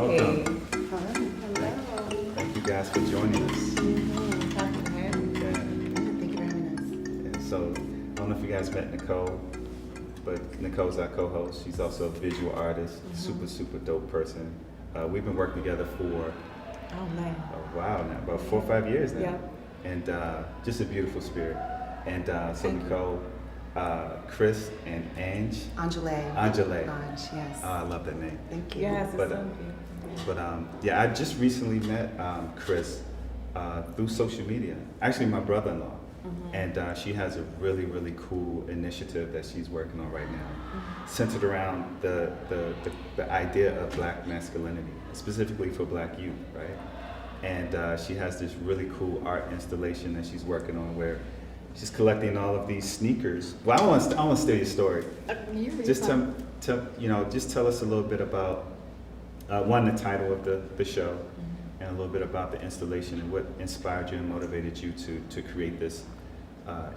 welcome. Hello. Thank you guys for joining us. Happy to have you. Yeah. Thank you for having us. And so, I don't know if you guys met Nicole, but Nicole's our co-host. She's also a visual artist, super dope person. We've been working together for Oh man. a while now, about 4 or 5 years now. Yeah. And just a beautiful spirit. And so Thank you. Nicole, Chrys and Anjole. Anjole. Anj, yes. Oh, I love that name. Thank you. Yes, it's But, so beautiful. But yeah, I just recently met Chrys through social media. Actually, my brother-in-law, and she has a really cool initiative that she's working on right now, centered around the idea of Black masculinity, specifically for Black youth, right? And she has this really cool art installation that she's working on where she's collecting all of these sneakers. Well, I want to steal your story. Just just tell us a little bit about one, the title of the show, and a little bit about the installation and what inspired you and motivated you to create this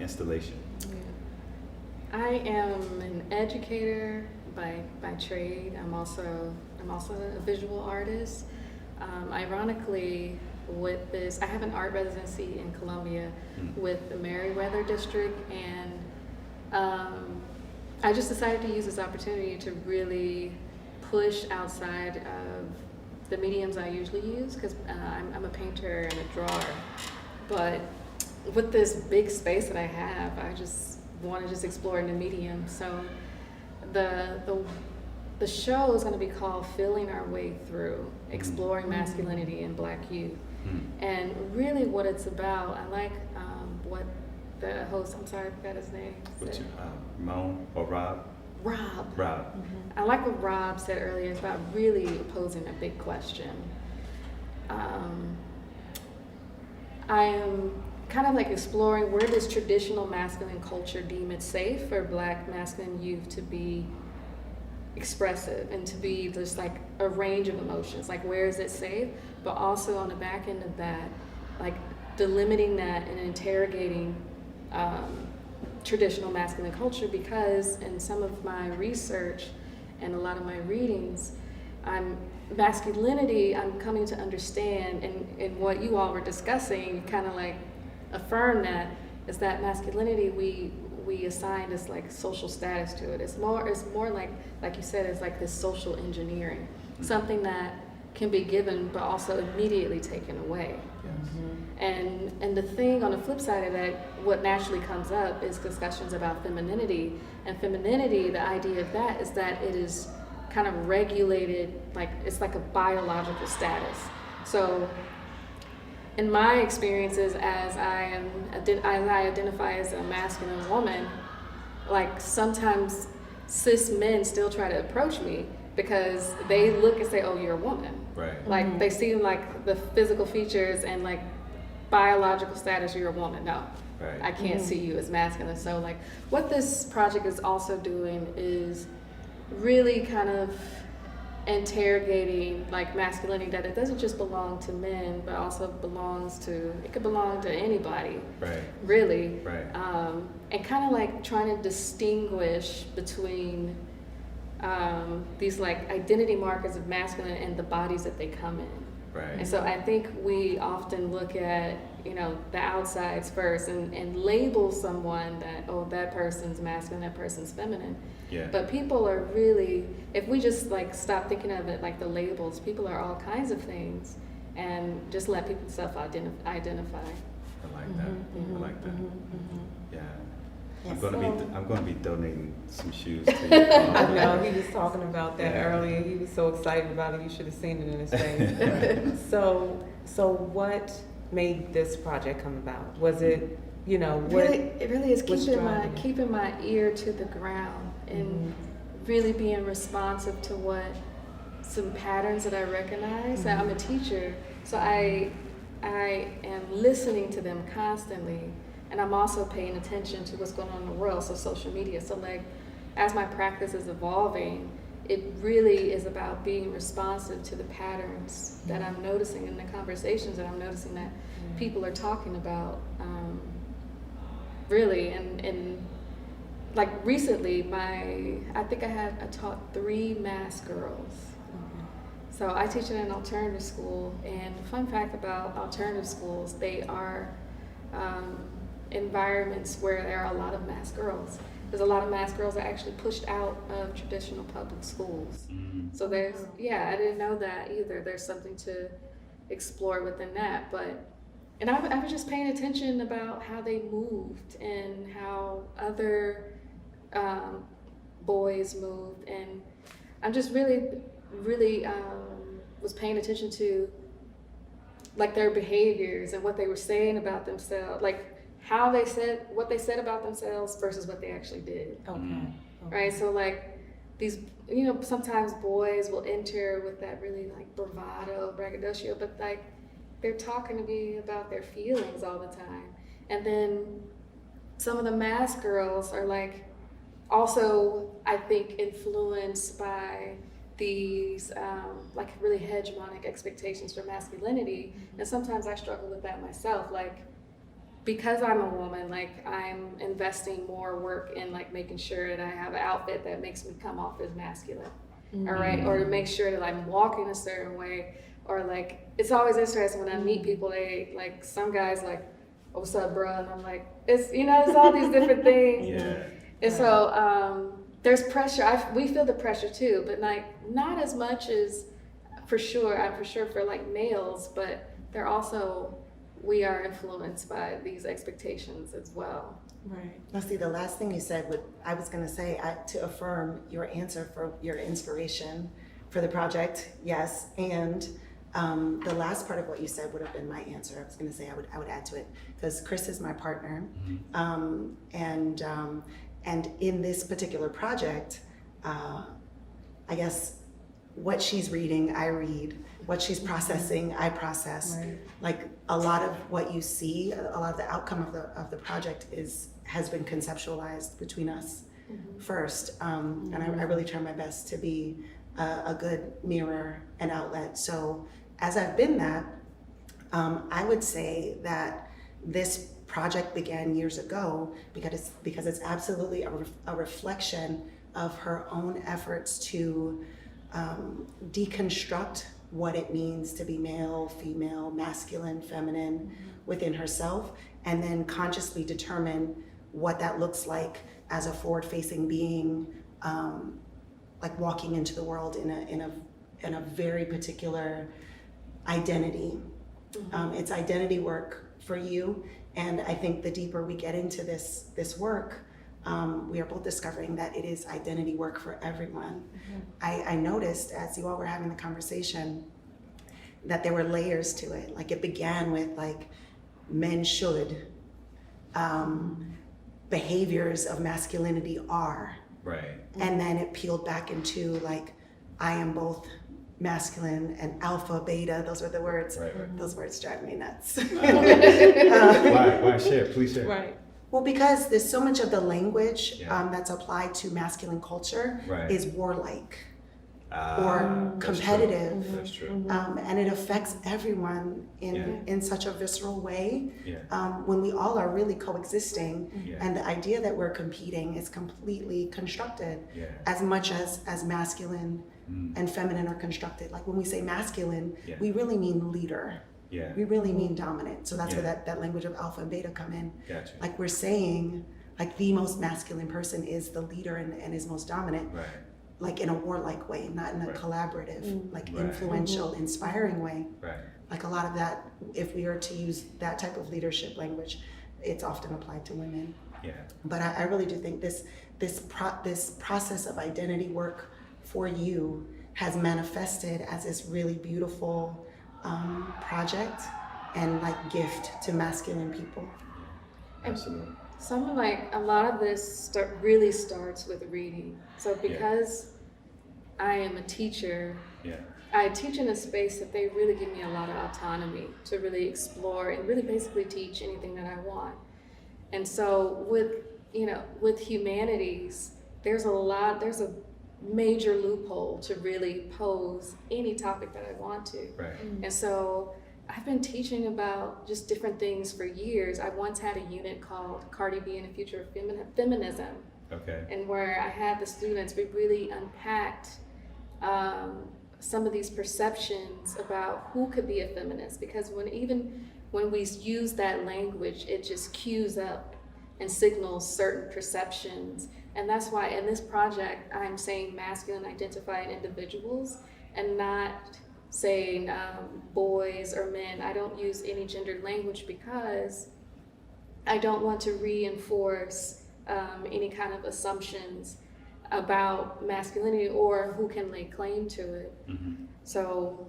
installation. Yeah. I am an educator by trade. I'm also a visual artist. Ironically, with this, I have an art residency in Columbia with the Meriwether District, and I just decided to use this opportunity to really push outside of the mediums I usually use, because I'm a painter and a drawer. But with this big space that I have, I just want to explore a new medium. So the show is going to be called Feeling Our Way Through, Exploring Masculinity in Black Youth. And really what it's about, I like what the host, I'm sorry, I forgot his name. What's your, Moan or Rob? Rob. I like what Rob said earlier. It's about really posing a big question. I am kind of like exploring where does traditional masculine culture deem it safe for Black masculine youth to be expressive and to be just like a range of emotions. Like, where is it safe? But also on the back end of that, like delimiting that and interrogating traditional masculine culture, because in some of my research and a lot of my readings, masculinity, I'm coming to understand, and what you all were discussing, kind of like affirm that, is that masculinity we assign this like social status to it. It's more like you said, it's like this social engineering, something that can be given but also immediately taken away. And the thing on the flip side of that, what naturally comes up is discussions about femininity. And femininity, the idea of that is that it is kind of regulated, like it's like a biological status. So in my experiences, as I identify as a masculine woman, like sometimes cis men still try to approach me because they look and say, "Oh, you're a woman." Right. Like they see like the physical features and like biological status, you're a woman. No, Right. I can't see you as masculine. So like what this project is also doing is really kind of interrogating like masculinity, that it doesn't just belong to men, but also it could belong to anybody. Right. Really. Right. And kind of like trying to distinguish between these like identity markers of masculine and the bodies that they come in. Right. And so I think we often look at, the outsides first and label someone that, oh, that person's masculine, that person's feminine. Yeah. But people are really, if we just like stop thinking of it like the labels, people are all kinds of things, and just let people self-identify. I like that. I like that. Yeah. Yes. I'm going to be donating some shoes to you. I know, he was talking about that Yeah. earlier. He was so excited about it. You should have seen it in his face. So what made this project come about? Was it, It really is what's driving it? keeping my ear to the ground and really being responsive to what some patterns that I recognize. I'm a teacher, so I am listening to them constantly, and I'm also paying attention to what's going on in the world, so social media. So like, as my practice is evolving, it really is about being responsive to the patterns that I'm noticing in the conversations that I'm noticing that people are talking about. Really, and like recently, I taught 3 mass girls. So I teach in an alternative school, and fun fact about alternative schools, they are environments where there are a lot of masked girls. There's a lot of masked girls that are actually pushed out of traditional public schools. So there's, I didn't know that either. There's something to explore within that, and I was just paying attention about how they moved and how other boys moved, and I'm just really was paying attention to like their behaviors and what they were saying about themselves, like how they said what they said about themselves versus what they actually did. Okay. Right? So like these, sometimes boys will enter with that really like bravado, braggadocio, but like they're talking to me about their feelings all the time. And then some of the masked girls are like also, I think, influenced by these like really hegemonic expectations for masculinity. And sometimes I struggle with that myself. Like, because I'm a woman, like I'm investing more work in like making sure that I have an outfit that makes me come off as masculine. All right, or to make sure that I'm walking a certain way, or like it's always interesting when I meet people. They like some guys like, oh, "What's up, bro?" And I'm like, it's it's all these different things. And so there's pressure. We feel the pressure too, but like not as much as for sure. I'm for sure for like males, but they're also, we are influenced by these expectations as well. Right. Now, see, the last thing you said, I was going to say, to affirm your answer for your inspiration for the project, yes. And the last part of what you said would have been my answer. I was going to say I would add to it, because Chrys is my partner. And in this particular project, I guess what she's reading, I read. What she's processing, I process. Right. Like a lot of what you see, a lot of the outcome of the project has been conceptualized between us first. And I really try my best to be a good mirror and outlet. So as I've been that, I would say that this project began years ago because it's absolutely a reflection of her own efforts to deconstruct what it means to be male, female, masculine, feminine within herself, and then consciously determine what that looks like as a forward-facing being, like walking into the world in a very particular identity. It's identity work for you, and I think the deeper we get into this work, we are both discovering that it is identity work for everyone. I noticed as you all were having the conversation that there were layers to it. Like it began with like men should, behaviors of masculinity are. Right. And then it peeled back into like, I am both masculine and alpha, beta. Those are the words. Right. Those words drive me nuts. Why share? Please share. Right. Well, because there's so much of the language that's applied to masculine culture Right. is warlike That's or true. competitive. That's true. And it affects everyone in such a visceral way when we all are really coexisting. And the idea that we're competing is completely constructed as much as masculine and feminine are constructed. Like when we say masculine, we really mean leader. We really mean dominant. So that's where that language of alpha and beta come in. Gotcha. Like we're saying, like the most masculine person is the leader and is most dominant. Right. Like in a warlike way, not in a collaborative, like influential, inspiring way. Right. Like a lot of that, if we were to use that type of leadership language, it's often applied to women. Yeah. But I really do think this process of identity work for you has manifested as this really beautiful project and like gift to masculine people. Absolutely. Some of like a lot of this really starts with reading. So because I am a teacher, I teach in a space that they really give me a lot of autonomy to really explore and really basically teach anything that I want. And so with humanities, there's a major loophole to really pose any topic that I want to. Right. And so I've been teaching about just different things for years. I once had a unit called Cardi B and the Future of Feminism. Okay. And where I had the students, we really unpacked some of these perceptions about who could be a feminist, because when we use that language, it just cues up and signals certain perceptions. And that's why in this project, I'm saying masculine identified individuals and not saying boys or men. I don't use any gendered language because I don't want to reinforce any kind of assumptions about masculinity or who can lay claim to it. So,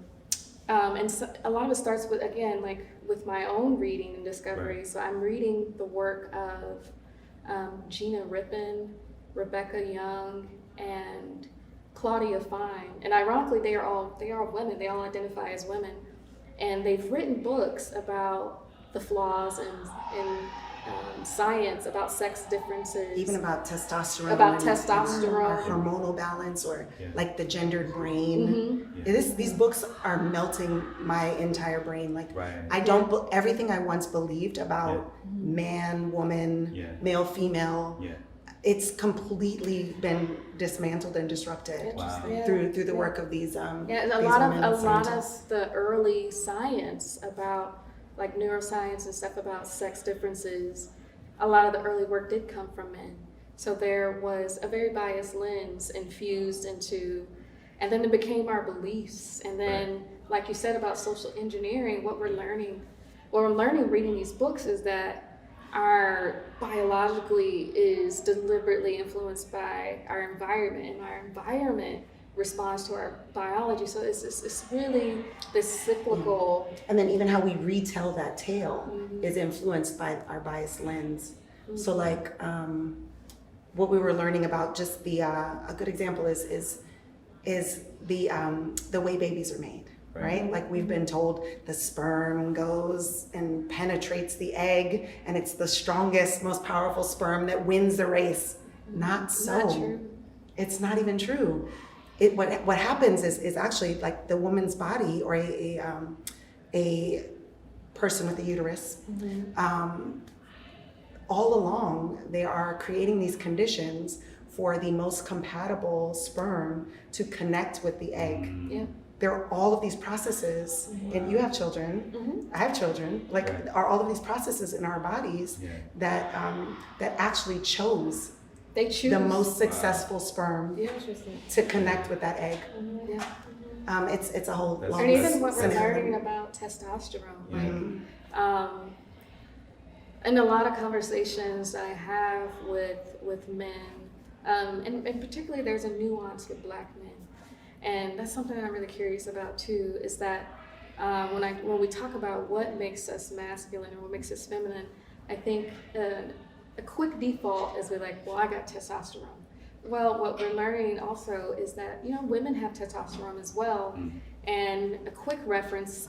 a lot of it starts with, again, like with my own reading and discovery. Right. So I'm reading the work of Gina Rippin, Rebecca Young, and Claudia Fine. And ironically, they are all women. They all identify as women, and they've written books about the flaws in science, about sex differences, Even about testosterone. About and testosterone. hormonal balance, or Yeah. like the gendered brain. These books are melting my entire brain. Like, Right. I don't, everything I once believed about man, woman, Yeah. male, female, Yeah. it's completely been dismantled and disrupted Interesting. Wow. Yeah. through the work of these and these a women lot scientists. of the early science about like neuroscience and stuff about sex differences, a lot of the early work did come from men. So there was a very biased lens infused into, and then it became our beliefs. And then, like you said about social engineering, what I'm learning reading these books is that our biologically is deliberately influenced by our environment, and our environment responds to our biology. So it's really this cyclical. And then even how we retell that tale is influenced by our biased lens. So like what we were learning about, just the a good example is the way babies are made, right? Like we've been told the sperm goes and penetrates the egg, and it's the strongest, most powerful sperm that wins the race. Not so. Not true. It's not even true. What happens is actually like the woman's body, or a person with a uterus, all along they are creating these conditions for the most compatible sperm to connect with the egg. Yeah. There are all of these processes, and you have children, I have children, like are all of these processes in our bodies that actually chose They choose the most successful sperm Interesting. to connect with that egg. Yeah. It's a whole That's long And even what we're scenario. learning about testosterone, Yeah. like, in a lot of conversations I have with men, and particularly there's a nuance with Black men, and that's something that I'm really curious about too. Is that when we talk about what makes us masculine or what makes us feminine, I think a quick default is we're like, well, I got testosterone. Well, what we're learning also is that, women have testosterone as well. And a quick reference,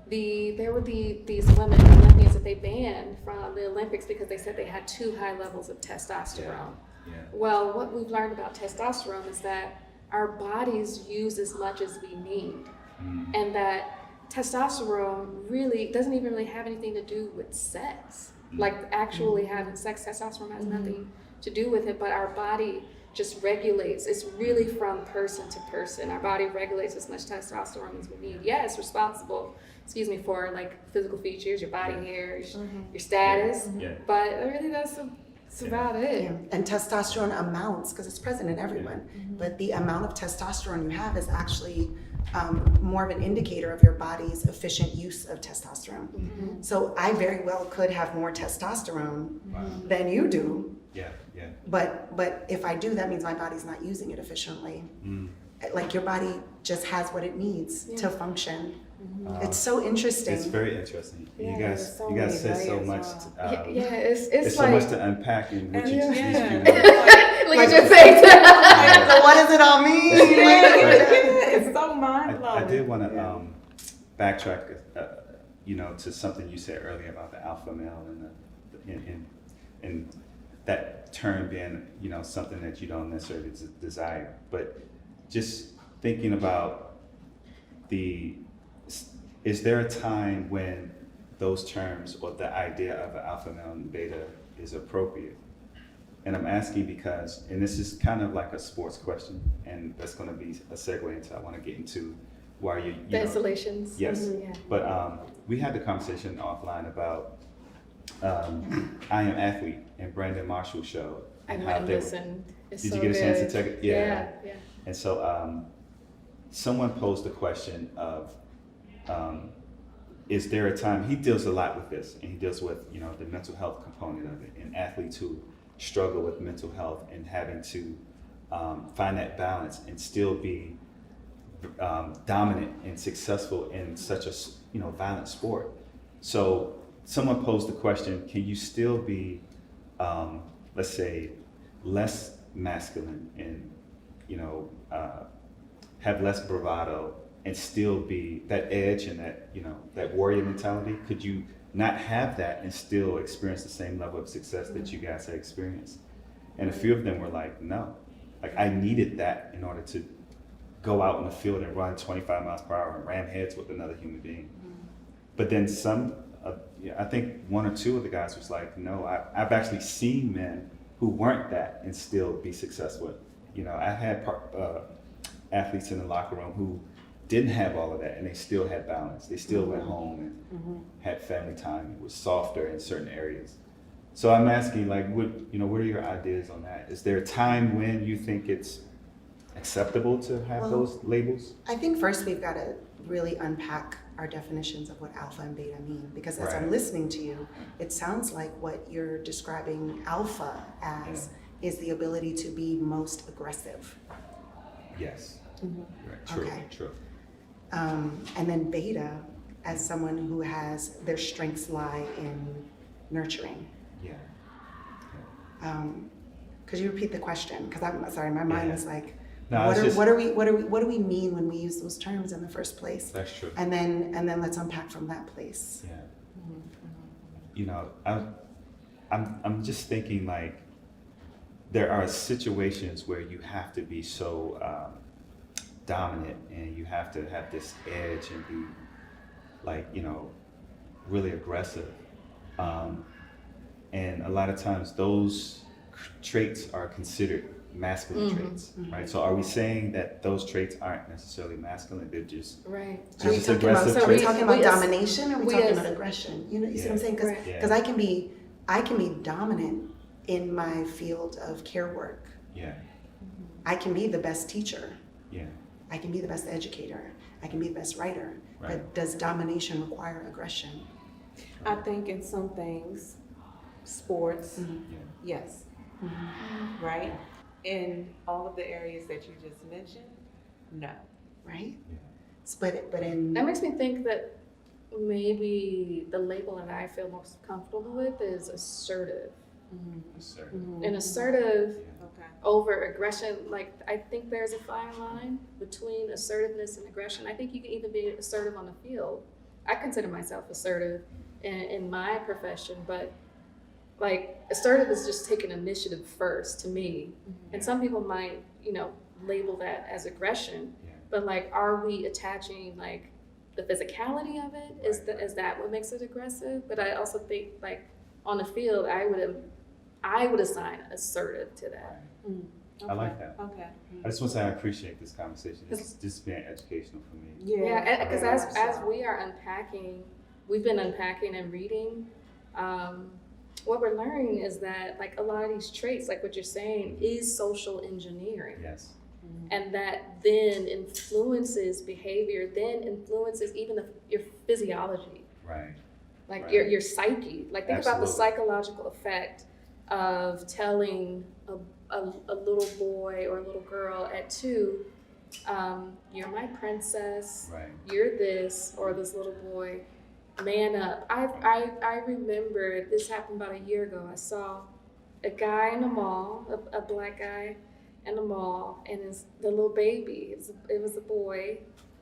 there were these women, Olympians, that they banned from the Olympics because they said they had too high levels of testosterone. Yeah. Well, what we've learned about testosterone is that our bodies use as much as we need. And that testosterone really doesn't even really have anything to do with sex. Like actually having sex, testosterone has nothing to do with it, but our body just regulates. It's really from person to person. Our body regulates as much testosterone as we need. Yeah, it's responsible, for like physical features, your body hair, your status, Yeah. but really that's about it. Yeah. And testosterone amounts, because it's present in everyone, but the amount of testosterone you have is actually more of an indicator of your body's efficient use of testosterone. So I very well could have more testosterone than you do, Yeah. but if I do, that means my body's not using it efficiently. Like your body just has what it needs to function. It's so interesting. It's very interesting. Yeah, you there's so guys many said so layers, much. wow. It's so like much to unpack in what you Yeah. these few look minutes. at your face. So what does it all mean? It's so mind blowing. I did want to backtrack, to something you said earlier about the alpha male and that term being, something that you don't necessarily desire. But just thinking about is there a time when those terms or the idea of an alpha male and beta is appropriate? And I'm asking because, and this is kind of like a sports question, and that's going to be a segue into I want to get into why you The know, installations. yes. Yeah. But we had the conversation offline about I Am Athlete and Brandon Marshall's show. I And went and they were- listened. It's Did so you get a chance to good. check it? Yeah. And so someone posed the question of, is there a time, he deals a lot with this, and he deals with, you know, the mental health component of it, and athletes who struggle with mental health and having to find that balance and still be dominant and successful in such a, you know, violent sport. So someone posed the question, can you still be, let's say, less masculine and, you know, have less bravado and still be that edge and that, you know, that warrior mentality? Could you not have that and still experience the same level of success that you guys have experienced? And a few of them were like, no, like I needed that in order to go out in the field and run 25 miles per hour and ram heads with another human being. But then some, I think one or two of the guys was like, no, I've actually seen men who weren't that and still be successful. You know, I had athletes in the locker room who didn't have all of that and they still had balance. They still went home and had family time. It was softer in certain areas. So I'm asking, like, what are your ideas on that? Is there a time when you think it's acceptable to have Well, those labels? I think first we've got to really unpack our definitions of what alpha and beta mean, because as I'm Right. listening to you, it sounds like what you're describing alpha as is the ability to be most aggressive. Yes. Right. True. Okay. True. And then beta as someone who has their strengths lie in nurturing. Yeah. Could you repeat the question? Because I'm sorry, my mind Yeah. was like, No, what it's do we mean when we use those terms in the first place? That's true. And then let's unpack from that place. Yeah. You know, I'm just thinking, like, there are situations where you have to be so dominant and you have to have this edge and be, like, you know, really aggressive. And a lot of times those traits are considered masculine traits, right? So are we saying that those traits aren't necessarily masculine? They're just Right. Are we just talking about, aggressive are we traits? talking about We as- domination or are we we talking as- about aggression? You know, you see what I'm Yeah. saying? Because Right. Yeah. I can be dominant in my field of care work. Yeah. I can be the best teacher. Yeah. I can be the best educator. I can be the best writer. Right. But does domination require aggression? I think in some things, sports, Yeah. yes, right? In all of the areas that you just mentioned, no. Right? Yeah. But in That makes me think that maybe the label that I feel most comfortable with is assertive. Assertive. And assertive Yeah. Okay. over aggression, like, I think there's a fine line between assertiveness and aggression. I think you can even be assertive on the field. I consider myself assertive in my profession, but like, assertive is just taking initiative first to me. And some people might, you know, label that as aggression, Yeah. but like, are we attaching like the physicality of it? Right. Is that what makes it aggressive? But I also think, like, on the field, I would assign assertive to that. I like that. Okay. I just want to say I appreciate this conversation. This has been educational for me. Yeah, because very as much as so. we are unpacking, we've been unpacking and reading. What we're learning is that, like, a lot of these traits, like what you're saying, is social engineering. Yes. And that then influences behavior, then influences even your physiology, Right. like Right. your psyche. Like, think about the Absolutely. psychological effect of telling a little boy or a little girl at 2, you're my princess, Right. you're this, or this little boy, man up. I remember this happened about a year ago. I saw a guy in the mall, a black guy in the mall, and the little baby, it was a boy,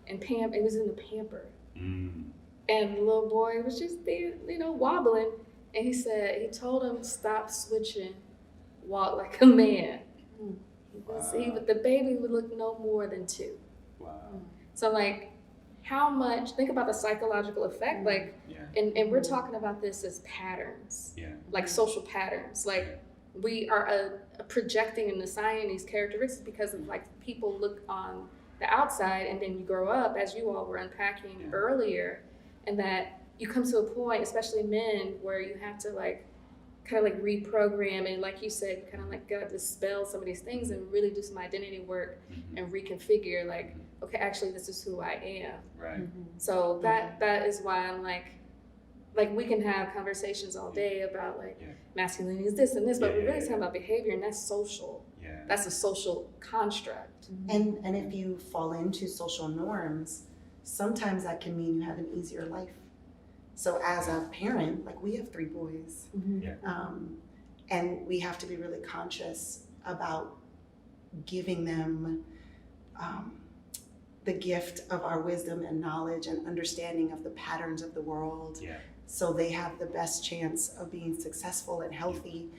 and it was in the pamper. Mm. And the little boy was just there, you know, wobbling. And he told him, stop switching, walk like a man. Wow. The baby would look no more than 2. Wow. So, like, how much, think about the psychological effect, like, Yeah. and we're talking about this as patterns, Yeah. like social patterns. Like, we are projecting and assigning these characteristics because of like people look on the outside, and then you grow up, as you all were unpacking earlier, and that you come to a point, especially men, where you have to like kind of like reprogram and, like you said, kind of like gotta dispel some of these things and really do some identity work and reconfigure like, okay, actually this is who I am. Right. So that is why I'm like we can have conversations all day about like masculinity is this and this, but we're really talking about behavior, and that's social. Yeah. That's a social construct. And if you fall into social norms, sometimes that can mean you have an easier life. So as a parent, like we have 3 boys, and we have to be really conscious about giving them the gift of our wisdom and knowledge and understanding of the patterns of the world. Yeah. So they have the best chance of being successful and healthy,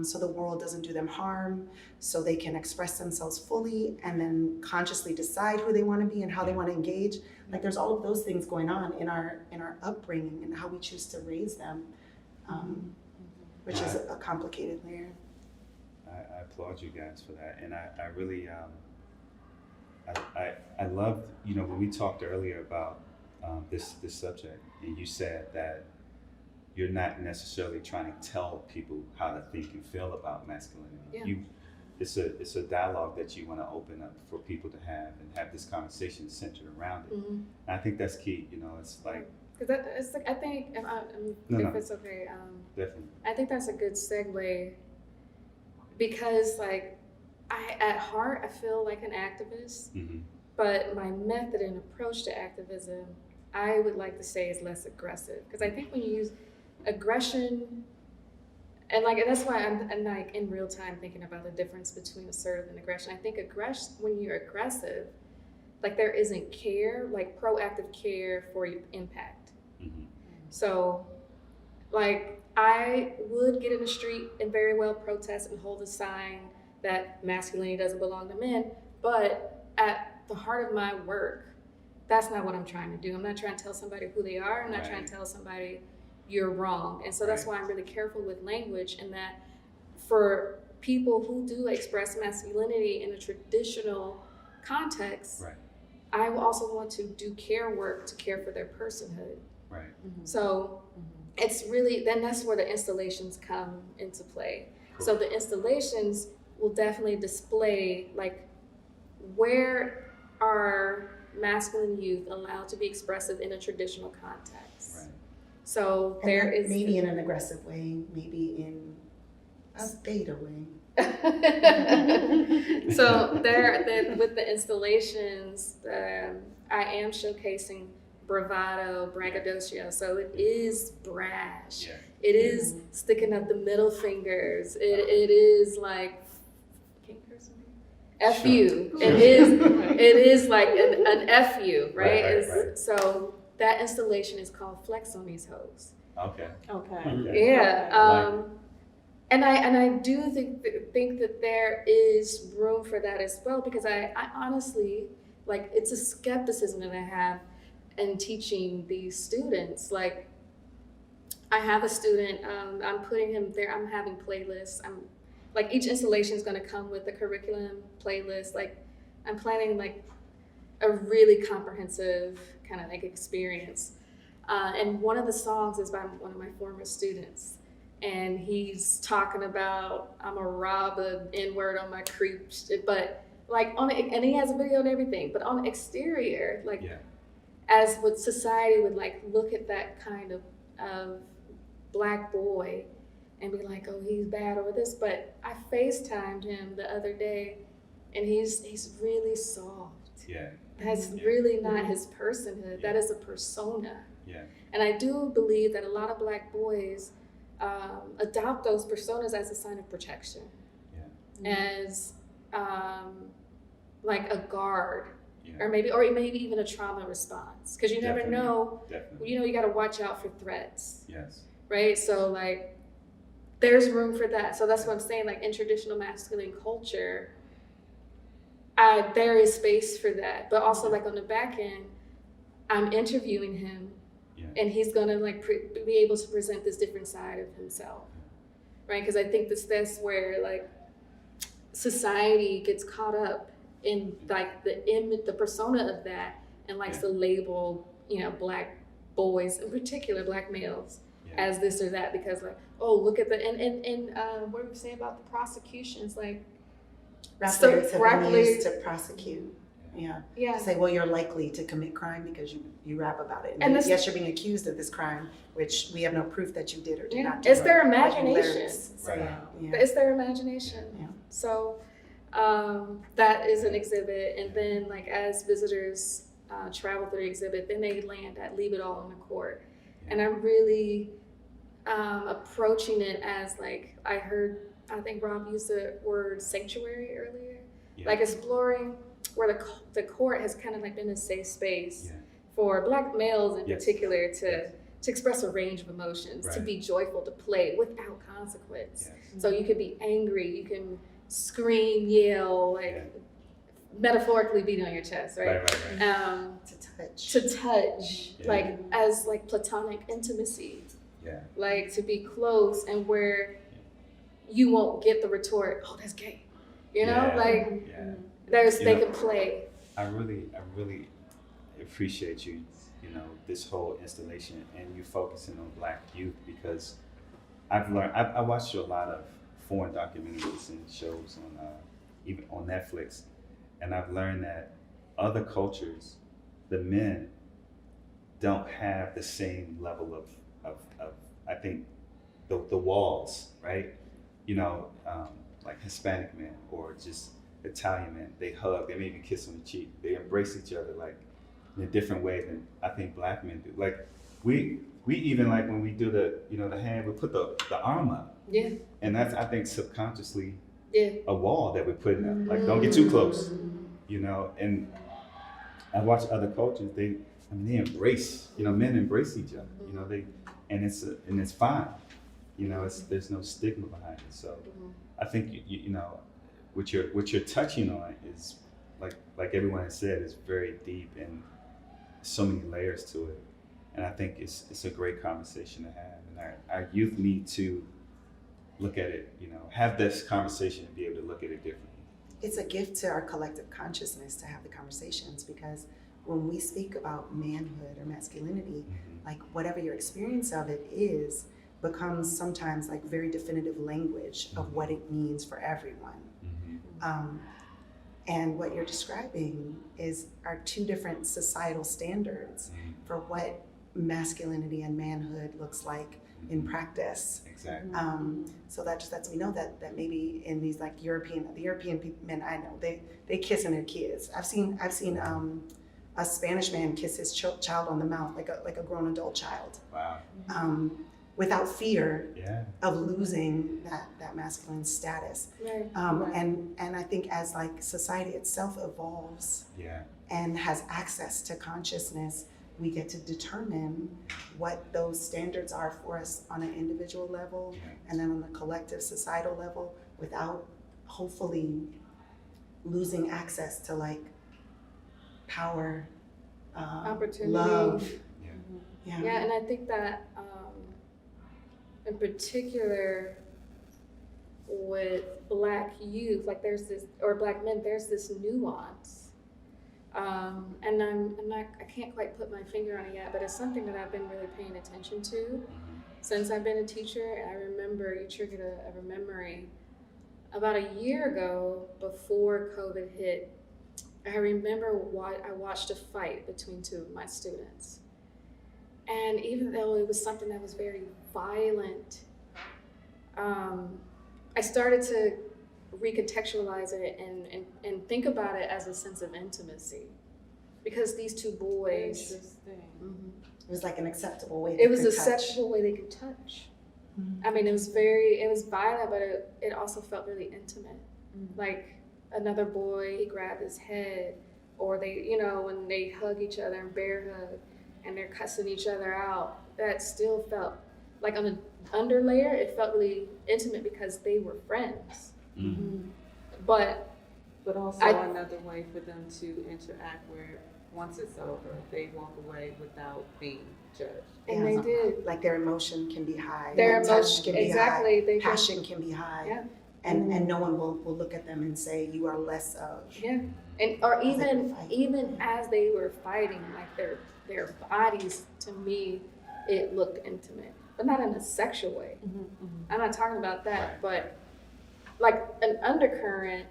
so the world doesn't do them harm, so they can express themselves fully and then consciously decide who they want to be and how they want to engage. Like there's all of those things going on in our upbringing and how we choose to raise them, which is a complicated layer. I applaud you guys for that, and I really I loved, you know, when we talked earlier about this subject, and you said that you're not necessarily trying to tell people how to think and feel about masculinity. Yeah. It's a dialogue that you want to open up for people to have this conversation centered around it. And I think that's key. You know, it's like it's like I think if it's okay, definitely. I think that's a good segue, because like at heart I feel like an activist, but my method and approach to activism, I would like to say, is less aggressive, because I think when you use aggression, and that's why I'm like in real time thinking about the difference between assertive and aggression. I think when you're aggressive, like there isn't care, like proactive care for your impact. So like I would get in the street and very well protest and hold a sign that masculinity doesn't belong to men, but at the heart of my work, that's not what I'm trying to do. I'm not trying to tell somebody who they are. I'm not trying to tell somebody you're wrong. And so that's why I'm really careful with language, and that for people who do express masculinity in a traditional context, I will also want to do care work to care for their personhood. Right. So it's really, then that's where the installations come into play. Cool. So the installations will definitely display like where are masculine youth allowed to be expressive in a traditional context. Right. So and there is maybe in an aggressive way, maybe in a beta way. So there, with the installations, I am showcasing bravado, braggadocio. So it is brash. Yeah. It is sticking up the middle fingers. It is like, F you. Sure. It is like an F you, right? Right. So that installation is called Flex on These Hoes. Okay. Yeah. And I do think that there is room for that as well, because I honestly, like, it's a skepticism that I have in teaching these students. Like, I have a student, I'm putting him there, I'm having playlists. Like, each installation is going to come with a curriculum playlist. Like, I'm planning like a really comprehensive kind of like experience. And one of the songs is by one of my former students. And he's talking about, I'm a rob the N-word on my creep, but like and he has a video and everything, but on the exterior, like as what society would like look at that kind of black boy and be like, oh, he's bad over this. But I FaceTimed him the other day, and he's really soft. Yeah. That's really not his personhood. That is a persona. Yeah. And I do believe that a lot of black boys adopt those personas as a sign of protection. Yeah. As like a guard. Yeah. Or maybe even a trauma response. Because you never know. Definitely. You know, you got to watch out for threats. Yes. Right? So like, there's room for that. So that's what I'm saying, like in traditional masculine culture, there is space for that. But also like on the back end, I'm interviewing him and he's gonna like be able to present this different side of himself. right? Because I think that's where like society gets caught up in like the image, the persona of that, and likes to label, you know, Black boys, in particular Black males, as this or that, because like, oh, look at the and what were we saying about the prosecutions, like Rap lyrics have been used to prosecute. Yeah. To say, well, you're likely to commit crime because you rap about it. And yes, you're being accused of this crime, which we have no proof that you did or did not do. It's their But your imagination. lyrics say it. It's their imagination. Yeah. So that is an exhibit, and then like as visitors travel through the exhibit, then they land at Leave It All in the Court. And I'm really approaching it as like, I think Rob used the word sanctuary earlier, like exploring where the court has kind of like been a safe space for Black males in particular to express a range of emotions, to be joyful, to play without consequence. So you could be angry, you can scream, yell, like metaphorically beating on your chest, right? To touch, like as like platonic intimacy, like to be close, and where you won't get the retort, oh, that's gay, you know, they can play. I really appreciate you know, this whole installation and you focusing on Black youth, because I've learned, I watched a lot of foreign documentaries and shows on even on Netflix, and I've learned that other cultures, the men don't have the same level of I think the walls, right? You know, like Hispanic men or just Italian men, they hug, they maybe kiss on the cheek, they embrace each other like in a different way than I think Black men do. Like we even, like when we do the hand, we put the arm up. Yeah. And that's, I think, subconsciously a wall that we're putting up. Like, don't get too close, you know. And I watch other cultures, they embrace, you know, men embrace each other, you know, and it's fine, you know, there's no stigma behind it. So I think you know, what you're touching on is like everyone has said, is very deep and so many layers to it. And I think it's a great conversation to have, and our youth need to look at it, you know, have this conversation and be able to look at it differently. It's a gift to our collective consciousness to have the conversations, because when we speak about manhood or masculinity, like whatever your experience of it is, becomes sometimes like very definitive language of what it means for everyone. And what you're describing are two different societal standards for what masculinity and manhood looks like in practice. Exactly. So that just lets me know that maybe in these like the European men I know, they kissing their kids. I've seen a Spanish man kiss his child on the mouth like a grown adult child. Wow. Without fear of losing that masculine status. Right. And I think as like society itself evolves and has access to consciousness, we get to determine what those standards are for us on an individual level and then on the collective societal level, without hopefully losing access to like power, Opportunity, love. Yeah, and I think that in particular with Black youth, like or Black men, there's this nuance. And I can't quite put my finger on it yet, but it's something that I've been really paying attention to since I've been a teacher. And I remember, you triggered a memory. About a year ago, before COVID hit, I remember I watched a fight between two of my students. And even though it was something that was very violent, I started to recontextualize it and think about it as a sense of intimacy, because these two boys, It was like an acceptable way. it was an acceptable way they could touch. I mean, it was violent, but it also felt really intimate. Like another boy, he grabbed his head, or they, you know, when they hug each other and bear hug, and they're cussing each other out, that still felt like on an underlayer, it felt really intimate because they were friends. But also another way for them to interact where once it's over, they walk away without being judged. And they did. Like their emotion can be high. Their touch emotion, can be exactly. high. They can- Passion can be high. Yeah. And no one will look at them and say you are less of. Yeah, and or As they were even fighting. as they were fighting, like their bodies, to me, it looked intimate, but not in a sexual way. I'm not talking about that, Right. but like an undercurrent.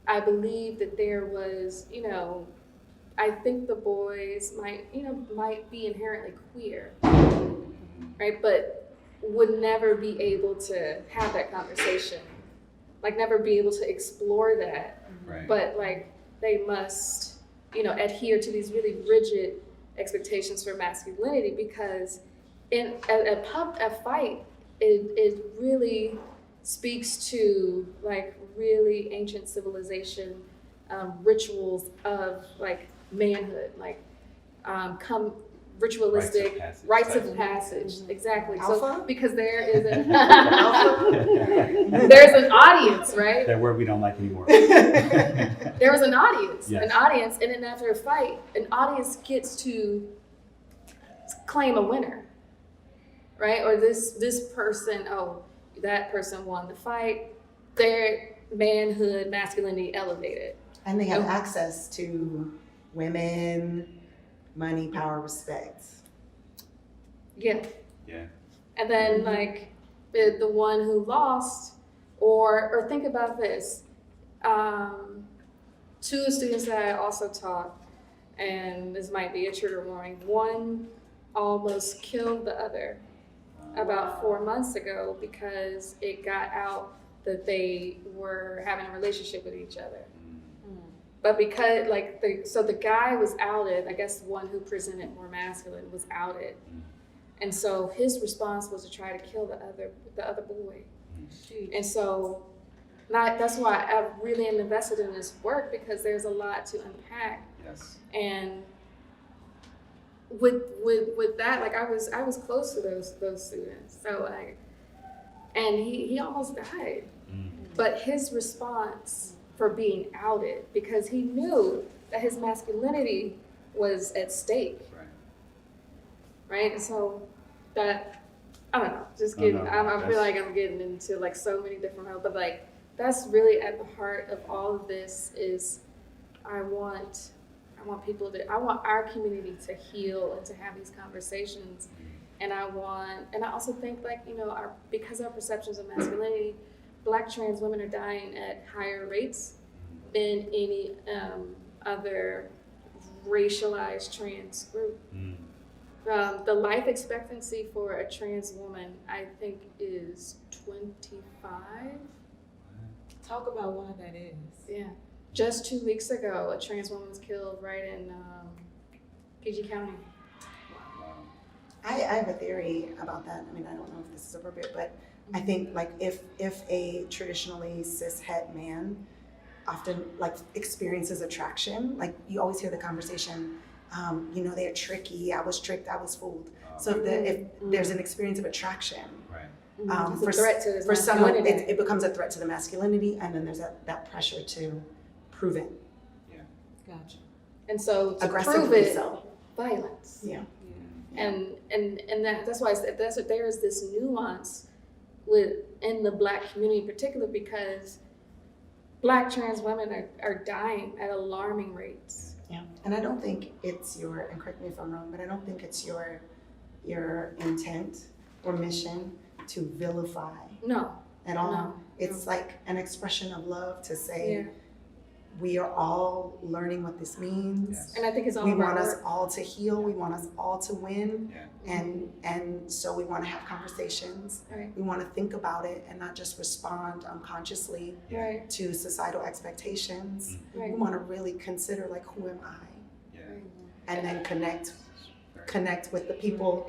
I believe that there was, I think the boys might be inherently queer, right? But would never be able to have that conversation, like never be able to explore that. Right. But like they must, adhere to these really rigid expectations for masculinity, because in a fight, it really speaks to like really ancient civilization rituals of like manhood, like ritualistic rites of passage. Exactly. So Alpha? because there is there's an audience, right? That word we don't like anymore. There was an audience, Yes. and then after a fight, an audience gets to claim a winner, right? Or this person, that person won the fight. Their manhood, masculinity elevated. And they have Oh. access to women, money, power, respect. Yeah. Yeah. And then like the one who lost, or think about this. Two students that I also taught, and this might be a trigger warning, one almost killed the other about 4 months ago because it got out that they were having a relationship with each other. But because the guy was outed, I guess the one who presented more masculine was outed. And so his response was to try to kill the other boy. And so that's why I really am invested in this work, because there's a lot to unpack. Yes. And with that, like I was close to those students. So like, and he almost died. But his response for being outed, because he knew that his masculinity was at stake. Right? And so that, I don't know, just No, getting, no, I that's- feel like I'm getting into like so many different realms, but like that's really at the heart of all of this is I want I want our community to heal and to have these conversations. And I also think like, because our perceptions of masculinity, Black trans women are dying at higher rates than any other racialized trans group. The life expectancy for a trans woman, I think, is 25. Talk about why that is. Yeah. Just 2 weeks ago, a trans woman was killed right in PG County. I have a theory about that. I mean, I don't know if this is appropriate, but I think like if a traditionally cis het man often like experiences attraction, like you always hear the conversation, they're tricky, I was tricked, I was fooled. So if there's an experience of attraction, It's a threat to his for someone, masculinity. it becomes a threat to the masculinity, and then there's that pressure to prove it Gotcha. And so to prove aggressively. it, So violence. yeah. And that's why I said there is this nuance within the Black community in particular, because Black trans women are dying at alarming rates. Yeah, and I don't think it's and correct me if I'm wrong, but I don't think it's your intent or mission to vilify No. at all. No. It's like an expression of love to say Yeah. we are all learning what this means. Yes. And I think it's all We about want us work. all to heal. We want us all to win. Yeah. And so we want to have conversations. Right. We want to think about it and not just respond unconsciously Right. to societal expectations. Right. We want to really consider like, who am I? Yeah. And then connect with the people,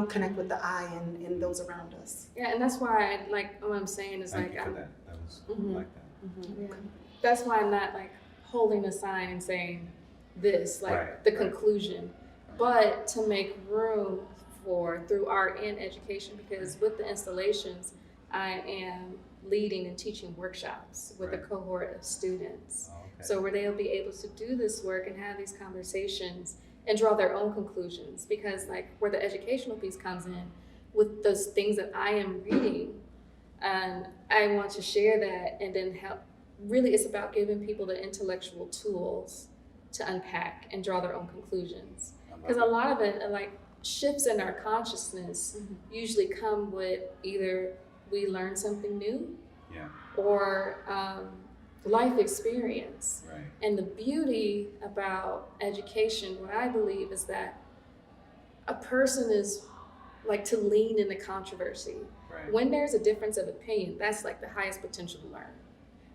connect with the I and those around us. Yeah, and that's why what I'm saying is Thank like you for I'm that. That was Mhm. like that. Yeah. That's why I'm not like holding a sign and saying this, like Right, the right. conclusion, but to make room for through art and education, because with the installations, I am leading and teaching workshops with a Right. cohort of students. Oh, okay. So where they'll be able to do this work and have these conversations and draw their own conclusions, because like where the educational piece comes in with those things that I am reading, and I want to share that and then help. Really, it's about giving people the intellectual tools to unpack and draw their own conclusions. Because a lot of it, like shifts in our consciousness, usually come with either we learn something new, Yeah. or life experience. Right. And the beauty about education, what I believe, is that a person is like to lean into controversy. Right. When there's a difference of opinion, that's like the highest potential to learn.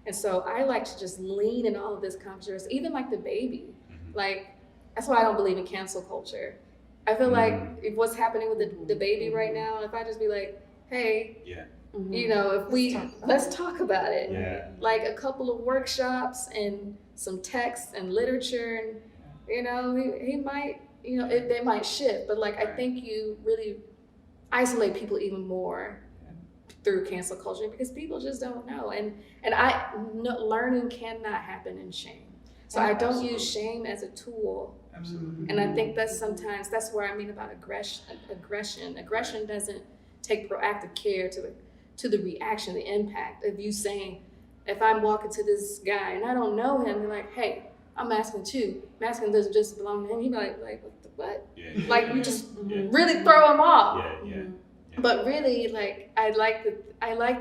And so I like to just lean in all of this controversy, even like the baby. Like, that's why I don't believe in cancel culture. I feel like if what's happening with the baby right now, if I just be like, hey, Yeah. you know, if let's talk about it. Yeah. Like a couple of workshops and some text and literature, and you know, he might, you know, they might shift, but like I think you really isolate people even more through cancel culture because people just don't know, and learning cannot happen in shame. So I don't use shame as a tool. Absolutely. And I think that's sometimes that's where I mean about aggression. Aggression doesn't take proactive care to the reaction, the impact of you saying, if I'm walking to this guy and I don't know him, they're like, hey, I'm masculine too. Masculine doesn't just belong to him. He'd be like what? Yeah. Like you just really throw him off. Yeah. But really, like I like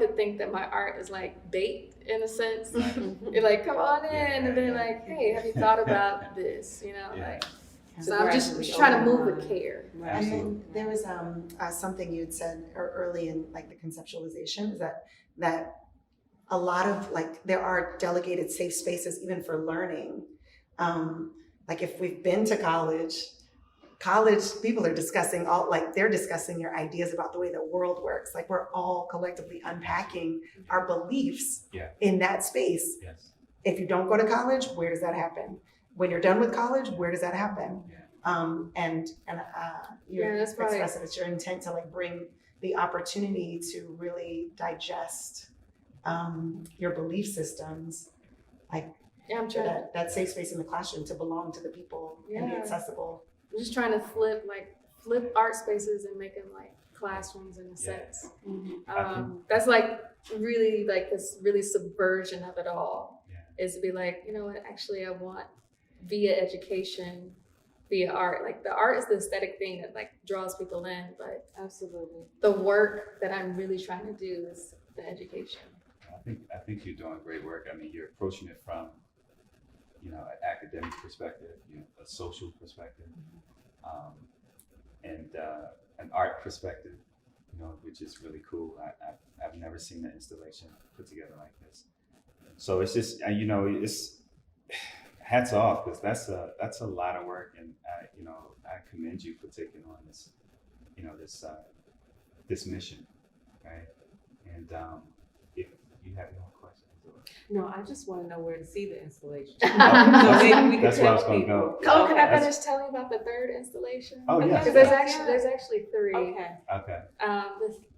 to think that my art is like bait in a sense. You're like, come on in, and then like, hey, have you thought about this? You know, like. So I'm just trying to move with care. And then there was something you had said early in like the conceptualization is that a lot of like there are delegated safe spaces even for learning. Like if we've been to college people are discussing they're discussing your ideas about the way the world works. Like we're all collectively unpacking our beliefs in that space. Yes. If you don't go to college, where does that happen? When you're done with college, where does that happen? You express that it's your intent to like bring the opportunity to really digest your belief systems, like I'm trying that safe space in the classroom to belong to the people and be accessible. I'm just trying to flip art spaces and make them like classrooms in a sense. That's like really like this really subversion of it all. Is to be like, you know what, actually I want via education, via art. Like the art is the aesthetic thing that like draws people in, but absolutely the work that I'm really trying to do is the education. I think you're doing great work. I mean, you're approaching it from, you know, an academic perspective, you know, a social perspective, and an art perspective, you know, which is really cool. I've never seen an installation put together like this. So it's just, you know, it's hats off because that's a lot of work, and you know, I commend you for taking on this, you know, this mission, right? And if you have no questions, no, I just want to know where to see the installation. That's where I was going to go. Oh, can I finish telling you about the third installation? Oh, yeah. Because there's actually three. Okay.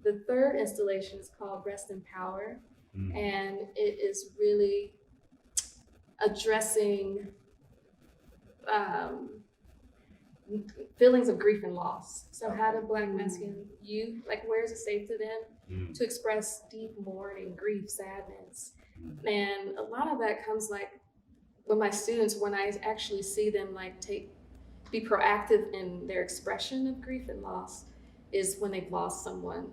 The third installation is called Rest in Power. And it is really addressing feelings of grief and loss. So how do Black masculine youth, like where is it safe to them to express deep mourning, grief, sadness? And a lot of that comes like with my students when I actually see them like be proactive in their expression of grief and loss is when they've lost someone.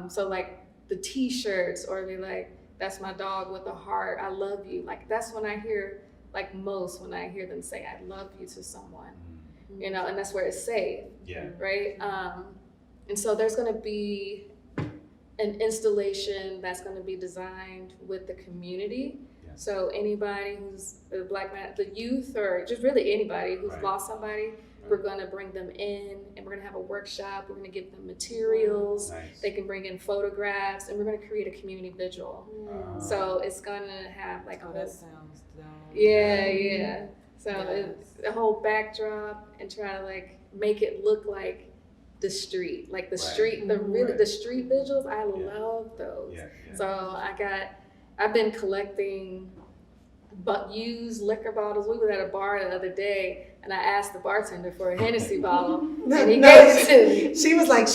So like the t-shirts, or they like, that's my dog with a heart, I love you. Like that's when I hear like most when I hear them say I love you to someone, you know, and that's where it's safe. Right. And so there's going to be an installation that's going to be designed with the community. So anybody who's the youth, or just really anybody who's lost somebody, we're going to bring them in and we're going to have a workshop. We're going to give them materials. They can bring in photographs, and we're going to create a community vigil. So it's going to have like that sounds dope. So it's a whole backdrop and try to like make it look like the street, like the Right. street, the street visuals. I Yeah. love those. Yeah, yeah. So I've been collecting used liquor bottles. We were at a bar the other day, and I asked the bartender for a Hennessy bottle, and he gave it to me. She was like,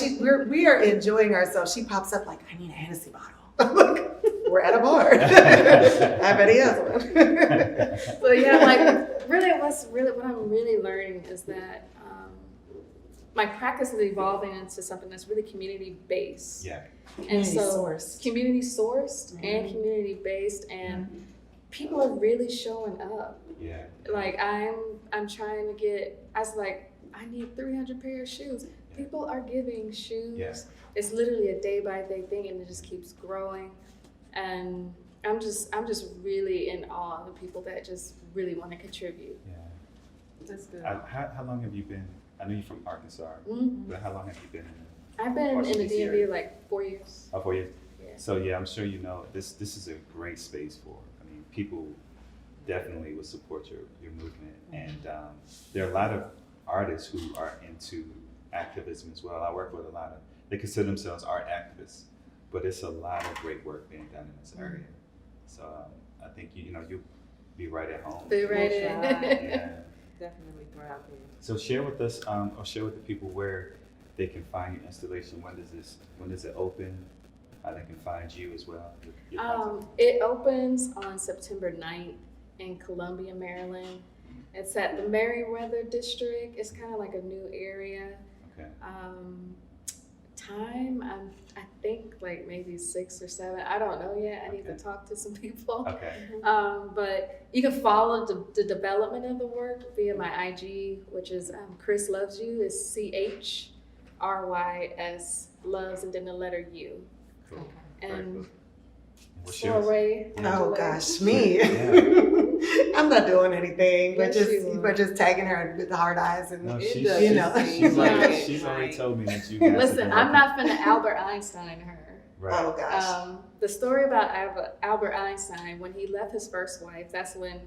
we are enjoying ourselves. She pops up like, I need a Hennessy bottle. I'm like, we're at a bar. I bet he has one. So yeah, like what I'm really learning is that my practice is evolving into something that's really community based. Yeah. And so Sourced. community sourced and community based, and people are really showing up. Yeah. Like I'm trying to get. I was like, I need 300 pair of shoes. People are giving shoes. Yeah. It's literally a day by day thing, and it just keeps growing. And I'm just really in awe of the people that just really want to contribute. Yeah. That's good. How long have you been? I know you're from Arkansas, Mhm. but how long have you been in? I've been in the Washington, DMV DC like 4 years. Oh, 4 years. Yeah. So yeah, I'm sure you know this is a great space for. I mean, people definitely will support your movement, and there are a lot of artists who are into activism as well. I work with a lot of. They consider themselves art activists, but it's a lot of great work being done in this area. So I think you'll be right at home. Be right in. Yeah. Definitely thrive here. So share with us, or share with the people where they can find your installation. When does it open? How they can find you as well. Your content. It opens on September 9th in Columbia, Maryland. It's at the Meriwether District. It's kind of like a new area. Okay. Time, I think like maybe 6 or 7. I don't know yet. I need to Okay. talk to some people. Okay. But you can follow the development of the work via my IG, which is Chrys Loves You. It's CHRYS Loves and then the letter U. Cool. Very And cool. What's yours? Soray. Oh gosh, me. Yeah. I'm not doing anything, but Yes, you are. just tagging her with the hard eyes and No, It she's, does. you know. she's already told me that you guys. Listen, I'm not finna Albert Einstein her. Right. Oh gosh. The story about Albert Einstein, when he left his first wife, that's when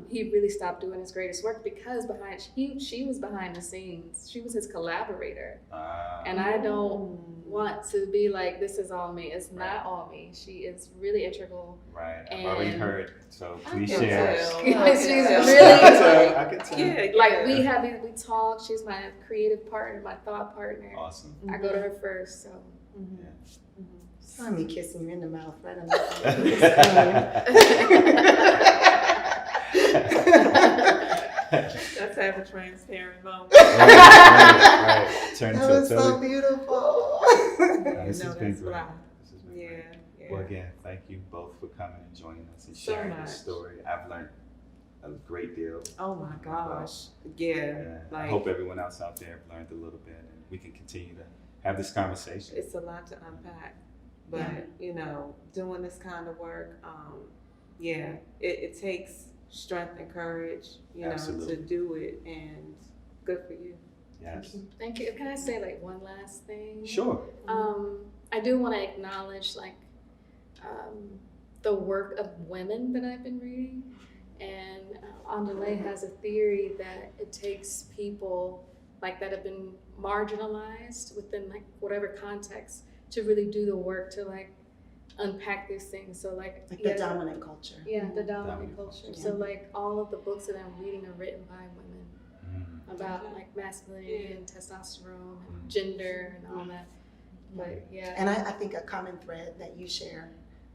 he really stopped doing his greatest work, because she was behind the scenes. She was his collaborator. And I don't want to be like, this is all me. It's not all me. She is really integral. Right. I've already And- heard. So please can share. tell. She's Yeah. really, I can tell. Yeah, like we talk. She's my creative partner, my thought partner. Awesome. I go to her first, so. Yeah. Saw me kissing you in the mouth right on Let's have a transparent moment. Right. Turn That to was so beautiful. This has been that's great. fly. This has been Yeah, great. yeah. Well, again, thank you both for coming and joining us and So sharing your much. story. I've learned a great deal. Oh my gosh. Yeah. I Like, hope everyone else out there learned a little bit, and we can continue to have this conversation. it's a lot to unpack. But, doing this kind of work, it takes strength and courage, Absolutely. to do it, and good for you. Yes. Thank you. Can I say like one last thing? Sure. I do want to acknowledge like the work of women that I've been reading, and Anjole has a theory that it takes people like that have been marginalized within like whatever context to really do the work to like unpack these things. So like Like the dominant culture. Yeah, the dominant culture. Yeah. So like all of the books that I'm reading are written by women about like masculinity and testosterone and gender and all that. But yeah. And I think a common thread that you share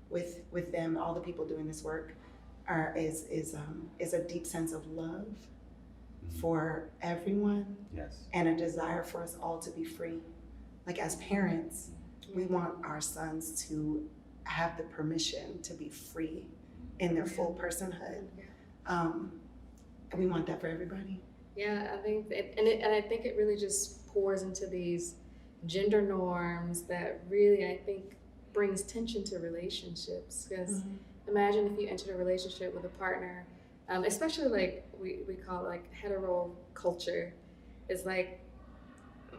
with them, all the people doing this work, is a deep sense of love for everyone Yes. and a desire for us all to be free. Like as parents, we want our sons to have the permission to be free in their full personhood. And we want that for everybody. Yeah, I think and I think it really just pours into these gender norms that really I think brings tension to relationships. Because imagine if you entered a relationship with a partner, especially like we call it like hetero culture, is like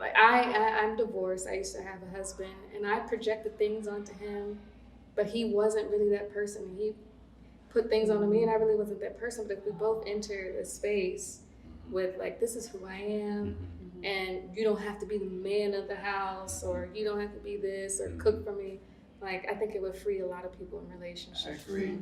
I'm divorced. I used to have a husband, and I projected things onto him, but he wasn't really that person. He put things onto me, and I really wasn't that person. But if we both enter a space with like, this is who I am, and you don't have to be the man of the house, or you don't have to be this or cook for me. Like, I think it would free a lot of people in relationships. I agree.